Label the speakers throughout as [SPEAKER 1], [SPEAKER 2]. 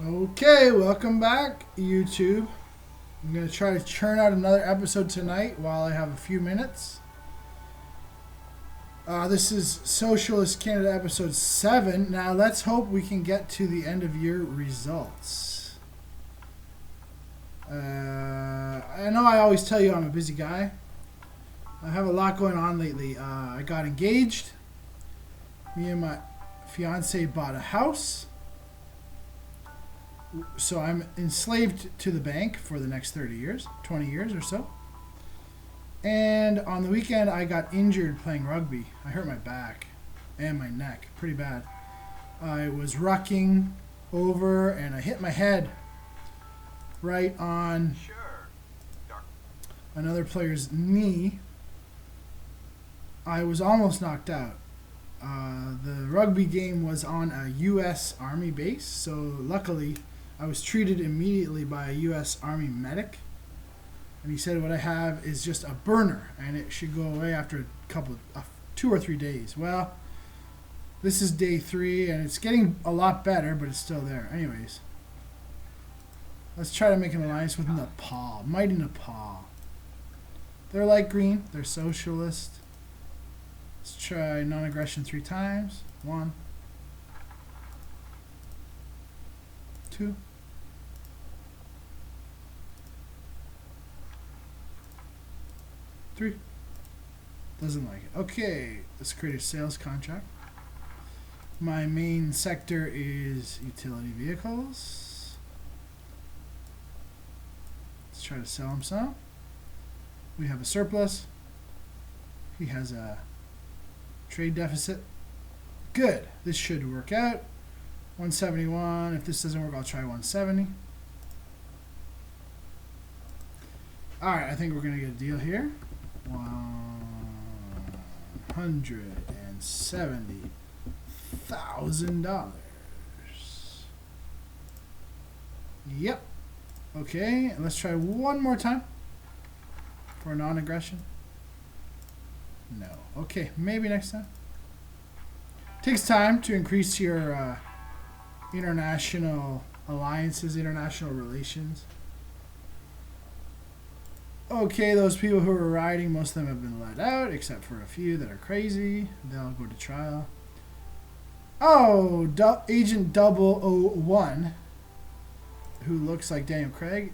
[SPEAKER 1] Okay, welcome back, YouTube. I'm going to try to churn out another episode tonight while I have a few minutes. This is Socialist Canada episode 7. Now, let's hope we can get to the end of year results. I know I always tell you I'm a busy guy. I have a lot going on lately. I got engaged. Me and my fiance bought a house. So I'm enslaved to the bank for the next 30 years, 20 years or so. And on the weekend, I got injured playing rugby. I hurt my back and my neck pretty bad. I was rucking over and I hit my head right on another player's knee. I was almost knocked out. The rugby game was on a U.S. Army base, so luckily I was treated immediately by a U.S. Army medic, and he said what I have is just a burner, and it should go away after 2 or 3 days. Well, this is day 3, and it's getting a lot better, but it's still there. Anyways, let's try to make an alliance with Nepal. Mighty Nepal. They're light green. They're socialist. Let's try non-aggression 3 times. 1, 2. 3. Doesn't like it. Okay, let's create a sales contract. My main sector is utility vehicles. Let's try to sell him some. We have a surplus. He has a trade deficit. Good. This should work out. 171. If this doesn't work, I'll try 170. Alright, I think we're going to get a deal here. $170,000. Yep. Okay, let's try one more time for non-aggression. No. Okay, maybe next time. Takes time to increase your international alliances, international relations. Okay, those people who are riding, most of them have been let out, except for a few that are crazy. They'll go to trial. Oh, Agent 001, who looks like Daniel Craig,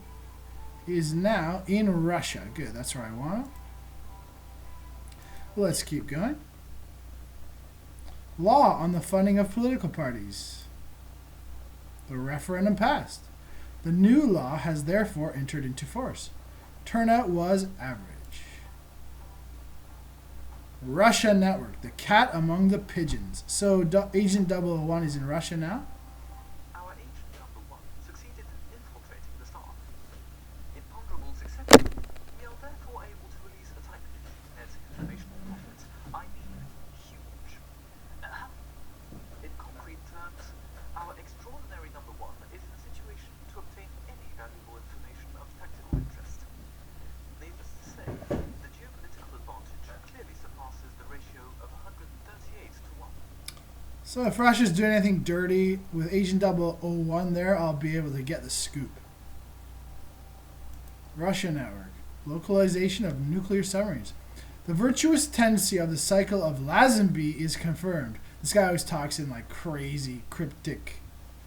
[SPEAKER 1] is now in Russia. Good, that's where I want him. Let's keep going. Law on the funding of political parties. The referendum passed. The new law has therefore entered into force. Turnout was average. Russia network. The cat among the pigeons. So Agent 001 is in Russia now?
[SPEAKER 2] Our agent number 1 succeeded in infiltrating the star. Imponderable success. We are therefore able to release a type net informational profit. I mean, huge. In concrete terms, our extraordinary number 1 is in a situation to obtain any valuable information of tactical interest. Needless to say, the geopolitical advantage clearly surpasses the ratio of 138 to 1.
[SPEAKER 1] So if Russia's doing anything dirty with Agent 001 there, I'll be able to get the scoop. Russia network. Localization of nuclear submarines. The virtuous tendency of the cycle of Lazenby is confirmed. This guy always talks in like crazy, cryptic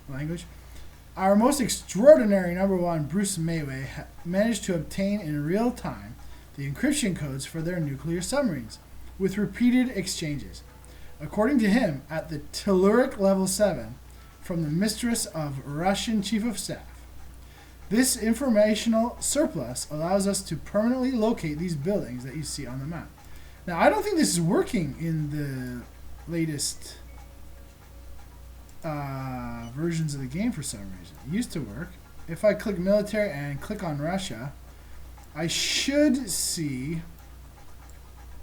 [SPEAKER 1] language. Our most extraordinary number 1, Bruce Mayway, managed to obtain in real time the encryption codes for their nuclear submarines, with repeated exchanges. According to him, at the Telluric level 7, from the mistress of Russian Chief of Staff. This informational surplus allows us to permanently locate these buildings that you see on the map. Now, I don't think this is working in the latest versions of the game for some reason. It used to work. If I click military and click on Russia, I should see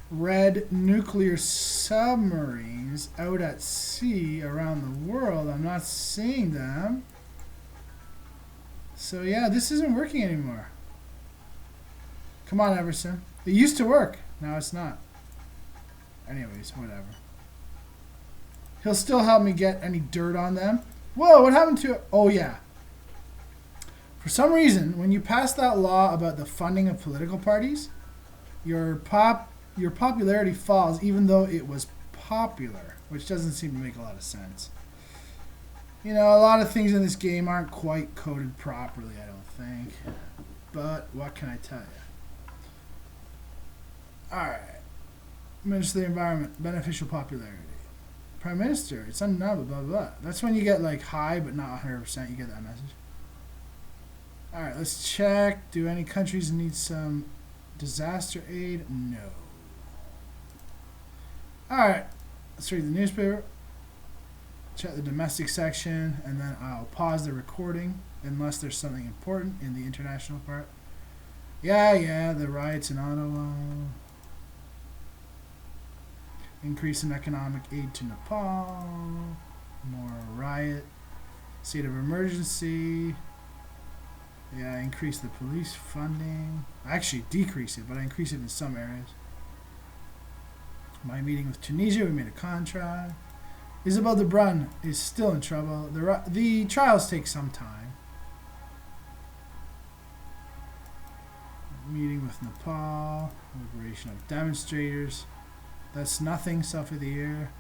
[SPEAKER 1] red nuclear submarines out at sea around the world. I'm not seeing them. So yeah, this isn't working anymore. Come on, Everson. It used to work. Now it's not. Anyways, whatever. He'll still help me get any dirt on them. Whoa, what happened to it? Oh, yeah. For some reason, when you pass that law about the funding of political parties, your popularity falls even though it was popular, which doesn't seem to make a lot of sense. You know, a lot of things in this game aren't quite coded properly, I don't think. But what can I tell you? Alright. Minister of the Environment, beneficial popularity. Prime Minister, it's undeniable, blah, blah, blah. That's when you get like high, but not 100%. You get that message. Alright, let's check. Do any countries need some disaster aid? No. Alright, let's read the newspaper. Check the domestic section, and then I'll pause the recording unless there's something important in the international part. Yeah, the riots in Ottawa. Increase in economic aid to Nepal. More riot. State of emergency. Yeah, increase the police funding. I actually decrease it, but I increase it in some areas. My meeting with Tunisia, we made a contract. Isabel de Brun is still in trouble. The trials take some time. Meeting with Nepal. Liberation of demonstrators. That's nothing. Stuff of the year.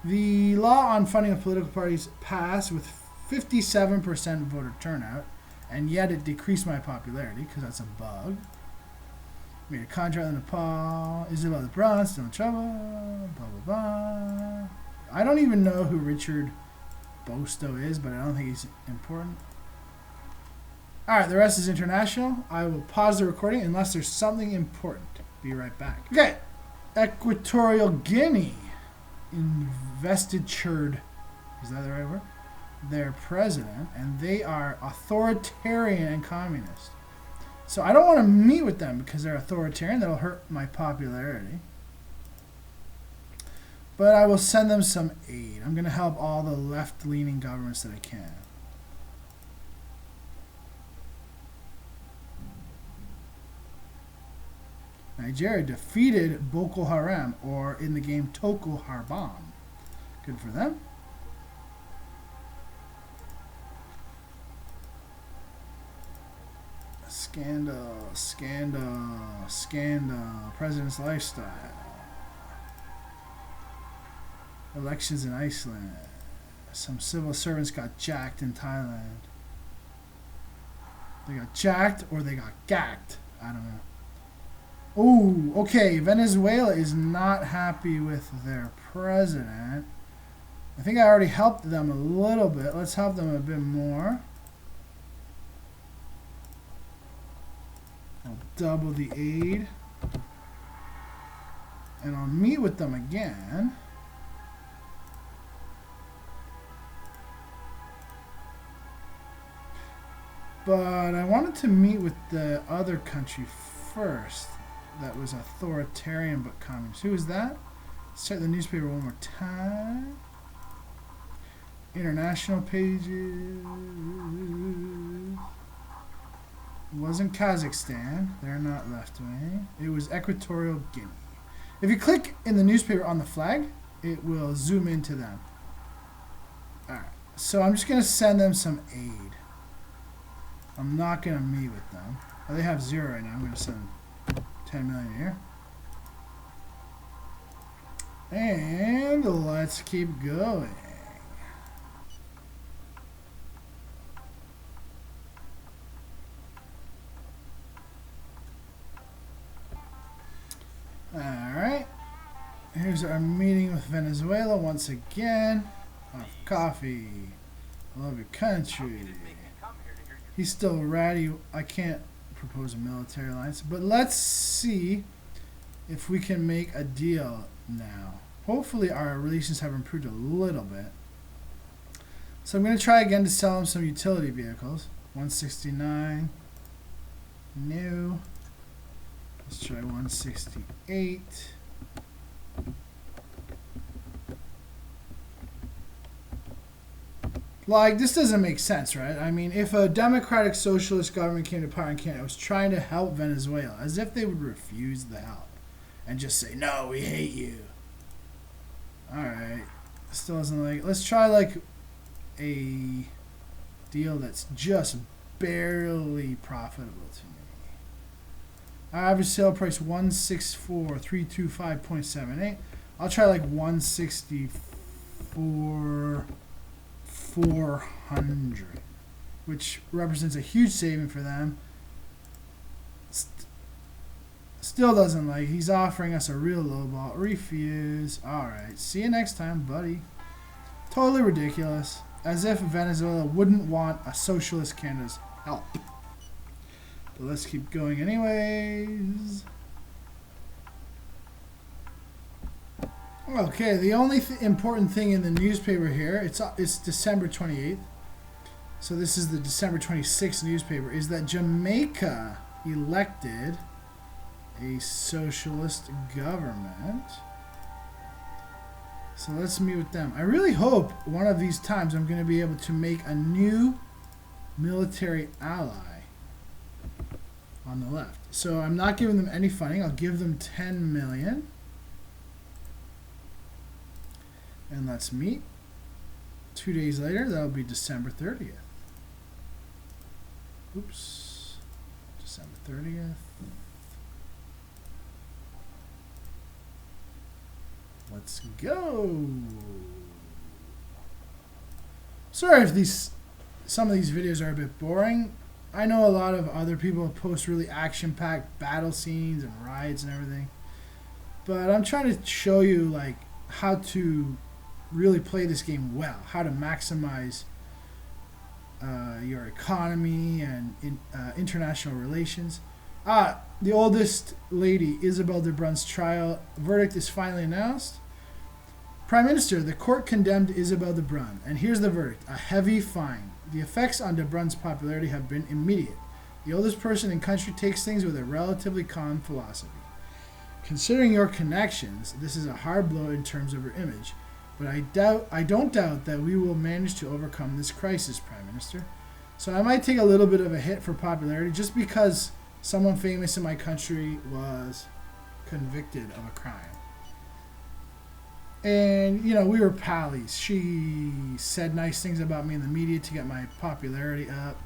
[SPEAKER 1] The law on funding of political parties passed with 57% voter turnout, and yet it decreased my popularity because that's a bug. Made a contract with Nepal. Isabel de Brun still in trouble. Blah blah blah. I don't even know who Richard Bosto is, but I don't think he's important. Alright, the rest is international. I will pause the recording unless there's something important. Be right back. Okay. Equatorial Guinea investitured, is that the right word? Their president, and they are authoritarian and communist. So I don't want to meet with them because they're authoritarian. That'll hurt my popularity. But I will send them some aid. I'm going to help all the left-leaning governments that I can. Nigeria defeated Boko Haram, or in the game Toko Haram. Good for them. Scandal, scandal, scandal. President's lifestyle. Elections in Iceland. Some civil servants got jacked in Thailand. They got jacked or they got gacked. I don't know. Oh, okay. Venezuela is not happy with their president. I think I already helped them a little bit. Let's help them a bit more. I'll double the aid. And I'll meet with them again. But I wanted to meet with the other country first. That was authoritarian but communist. Who is that? Let's check the newspaper one more time. International pages. It wasn't Kazakhstan. They're not left wing. It was Equatorial Guinea. If you click in the newspaper on the flag, it will zoom into them. Alright. So I'm just going to send them some aid. I'm not going to meet with them. Oh, they have 0 right now. I'm going to send them 10 million here. And let's keep going. Alright. Here's our meeting with Venezuela once again. Coffee. I love your country. He's still ratty. I can't propose a military alliance, but let's see if we can make a deal now. Hopefully our relations have improved a little bit. So I'm going to try again to sell him some utility vehicles. 169. New. Let's try 168. Like, this doesn't make sense, right? I mean, if a democratic socialist government came to power in Canada, it was trying to help Venezuela, as if they would refuse the help and just say, no, we hate you. Alright. Still doesn't like it. Let's try, like, a deal that's just barely profitable to me. Our average sale price 164,325.78. I'll try like 164,400, which represents a huge saving for them. Still doesn't like. He's offering us a real low ball. Refuse. All right. See you next time, buddy. Totally ridiculous. As if Venezuela wouldn't want a socialist Canada's help. But let's keep going anyways. Okay, the only important thing in the newspaper here, it's December 28th. So this is the December 26th newspaper, is that Jamaica elected a socialist government. So let's meet with them. I really hope one of these times I'm going to be able to make a new military ally on the left. So I'm not giving them any funding. I'll give them 10 million. And let's meet. 2 days later, that'll be December 30th. Oops. December 30th. Let's go. Sorry if some of these videos are a bit boring. I know a lot of other people post really action-packed battle scenes and riots and everything. But I'm trying to show you like how to really play this game well, how to maximize your economy and international relations. The oldest lady, Isabel de Brun's trial verdict is finally announced. Prime Minister, the court condemned Isabel de Brun, and here's the verdict: a heavy fine. The effects on de Brun's popularity have been immediate. The oldest person in country takes things with a relatively calm philosophy. Considering your connections, this is a hard blow in terms of her image, but I don't doubt that we will manage to overcome this crisis, Prime Minister. So I might take a little bit of a hit for popularity just because someone famous in my country was convicted of a crime. And, you know, we were pals. She said nice things about me in the media to get my popularity up.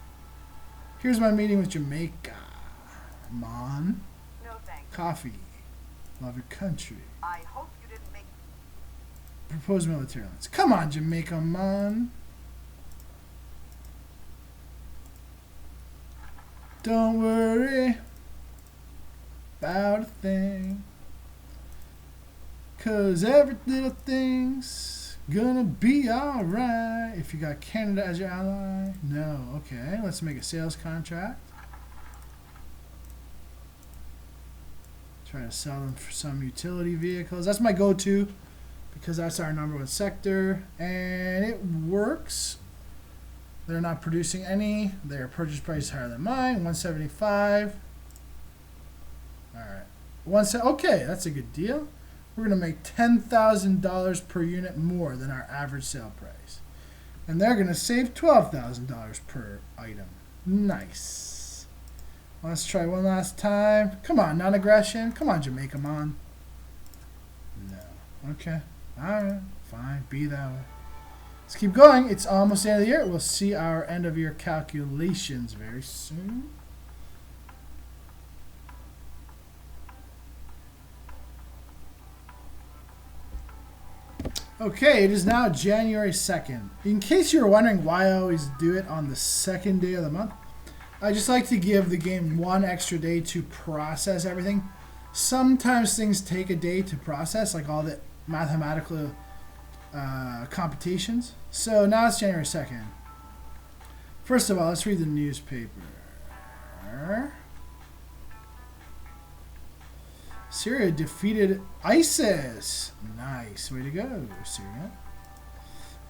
[SPEAKER 1] Here's my meeting with Jamaica. Mon.
[SPEAKER 3] No thanks.
[SPEAKER 1] Coffee. Love your country.
[SPEAKER 3] I hope you didn't make...
[SPEAKER 1] Proposed military alliance. Come on, Jamaica, Mon. Don't worry about a thing, 'cause every little thing's gonna be alright. If you got Canada as your ally. No. Okay, let's make a sales contract. Try to sell them for some utility vehicles. That's my go-to because that's our #1 sector, and it works. They're not producing any. Their purchase price is higher than mine, 175. All right, okay, that's a good deal. We're gonna make $10,000 per unit more than our average sale price, and they're gonna save $12,000 per item. Nice. Let's try one last time. Come on, non-aggression. Come on, Jamaica, Mon. No. Okay. All right. Fine. Be that way. Let's keep going. It's almost the end of the year. We'll see our end of year calculations very soon. Okay, it is now January 2nd. In case you were wondering why I always do it on the second day of the month, I just like to give the game one extra day to process everything. Sometimes things take a day to process, like all the mathematical computations. So now it's January 2nd. First of all, let's read the newspaper. Syria defeated ISIS. Nice. Way to go, Syria.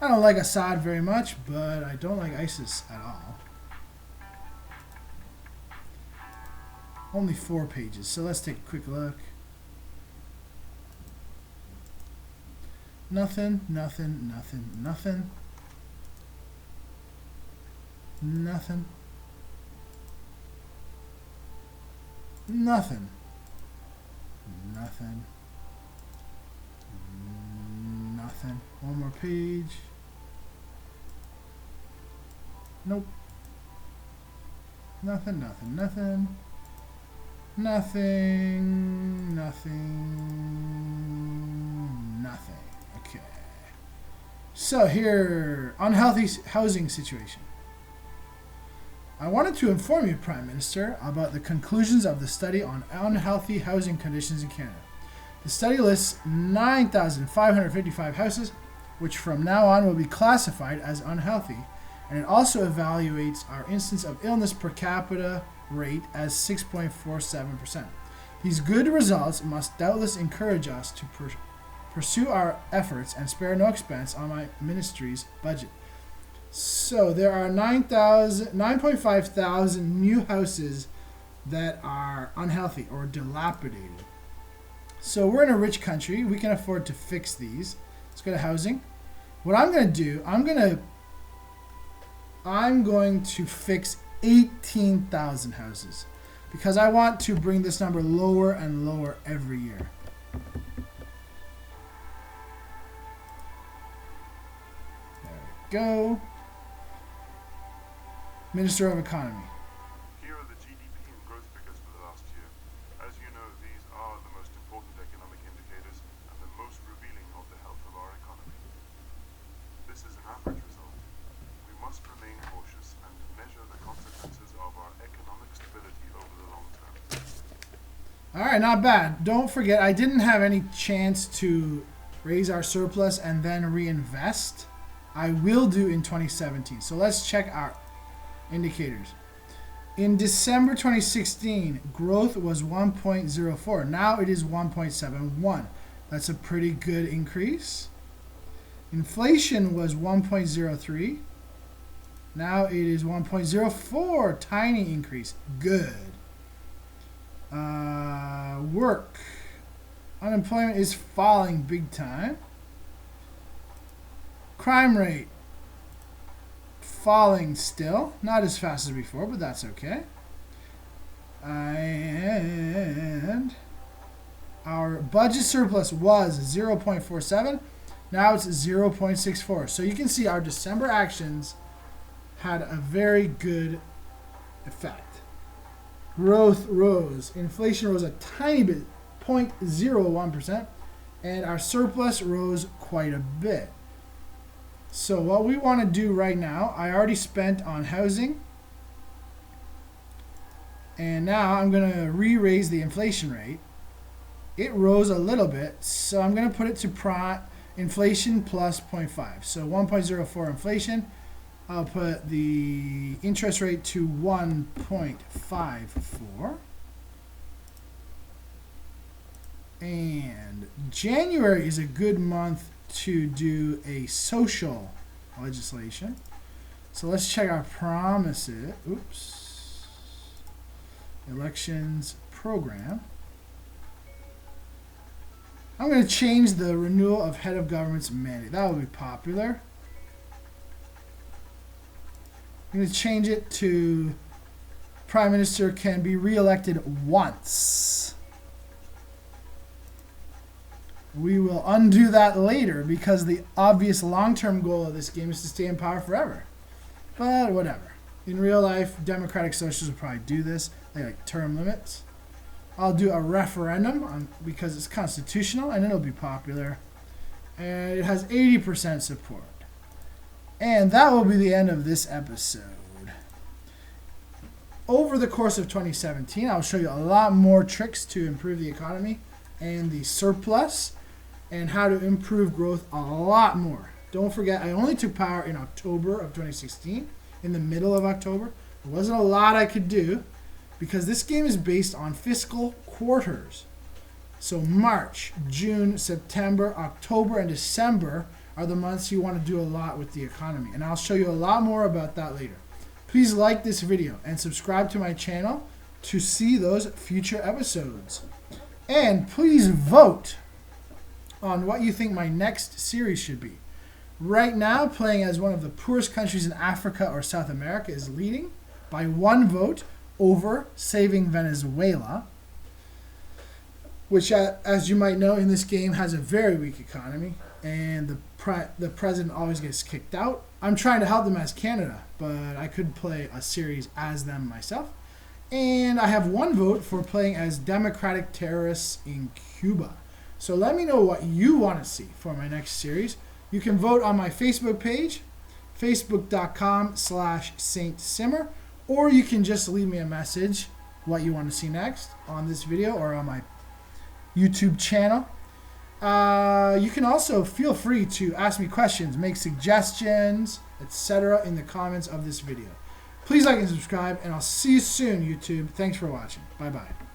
[SPEAKER 1] I don't like Assad very much, but I don't like ISIS at all. Only 4 pages, so let's take a quick look. Nothing, nothing, nothing, nothing. Nothing. Nothing. Nothing. Nothing. One more page. Nope. Nothing, nothing, nothing. Nothing, nothing, nothing. Okay. So here, unhealthy housing situation. I wanted to inform you, Prime Minister, about the conclusions of the study on unhealthy housing conditions in Canada. The study lists 9,555 houses, which from now on will be classified as unhealthy, and it also evaluates our instance of illness per capita rate as 6.47%. These good results must doubtless encourage us to pursue our efforts and spare no expense on my ministry's budget. So there are 9.5 thousand new houses that are unhealthy or dilapidated. So we're in a rich country. We can afford to fix these. Let's go to housing. What I'm going to do, I'm going to fix 18,000 houses because I want to bring this number lower and lower every year. There we go. Minister of Economy.
[SPEAKER 4] Here are the GDP and growth figures for the last year. As you know, these are the most important economic indicators and the most revealing of the health of our economy. This is an average result. We must remain cautious and measure the consequences of our economic stability over the long term.
[SPEAKER 1] All right, not bad. Don't forget, I didn't have any chance to raise our surplus and then reinvest. I will do in 2017. So let's check our indicators. In December 2016, growth was 1.04. Now it is 1.71. That's a pretty good increase. Inflation was 1.03. Now it is 1.04. Tiny increase. Good. Work. Unemployment is falling big time. Crime rate falling still, not as fast as before, but that's okay. And our budget surplus was 0.47. Now it's 0.64. So you can see our December actions had a very good effect. Growth rose. Inflation rose a tiny bit, 0.01%. And our surplus rose quite a bit. So what we want to do right now, I already spent on housing. And now I'm going to re-raise the inflation rate. It rose a little bit, so I'm going to put it to inflation plus 0.5. So 1.04 inflation. I'll put the interest rate to 1.54. And January is a good month to do a social legislation. So let's check our promises. Oops. Elections program. I'm going to change the renewal of head of government's mandate. That will be popular. I'm going to change it to Prime Minister can be re-elected once. We will undo that later because the obvious long-term goal of this game is to stay in power forever. But whatever. In real life, Democratic Socialists will probably do this. They like term limits. I'll do a referendum because it's constitutional and it'll be popular. And it has 80% support. And that will be the end of this episode. Over the course of 2017, I'll show you a lot more tricks to improve the economy and the surplus, and how to improve growth a lot more. Don't forget, I only took power in October of 2016, in the middle of October. There wasn't a lot I could do because this game is based on fiscal quarters. So March, June, September, October, and December are the months you want to do a lot with the economy. And I'll show you a lot more about that later. Please like this video and subscribe to my channel to see those future episodes. And please vote on what you think my next series should be. Right now, playing as one of the poorest countries in Africa or South America is leading by 1 vote over saving Venezuela, which, as you might know, in this game has a very weak economy, and the president always gets kicked out. I'm trying to help them as Canada, but I could play a series as them myself. And I have 1 vote for playing as democratic terrorists in Cuba. So let me know what you want to see for my next series. You can vote on my Facebook page, facebook.com/Saint Simmer, or you can just leave me a message what you want to see next on this video or on my YouTube channel. You can also feel free to ask me questions, make suggestions, etc. in the comments of this video. Please like and subscribe, and I'll see you soon, YouTube. Thanks for watching. Bye-bye.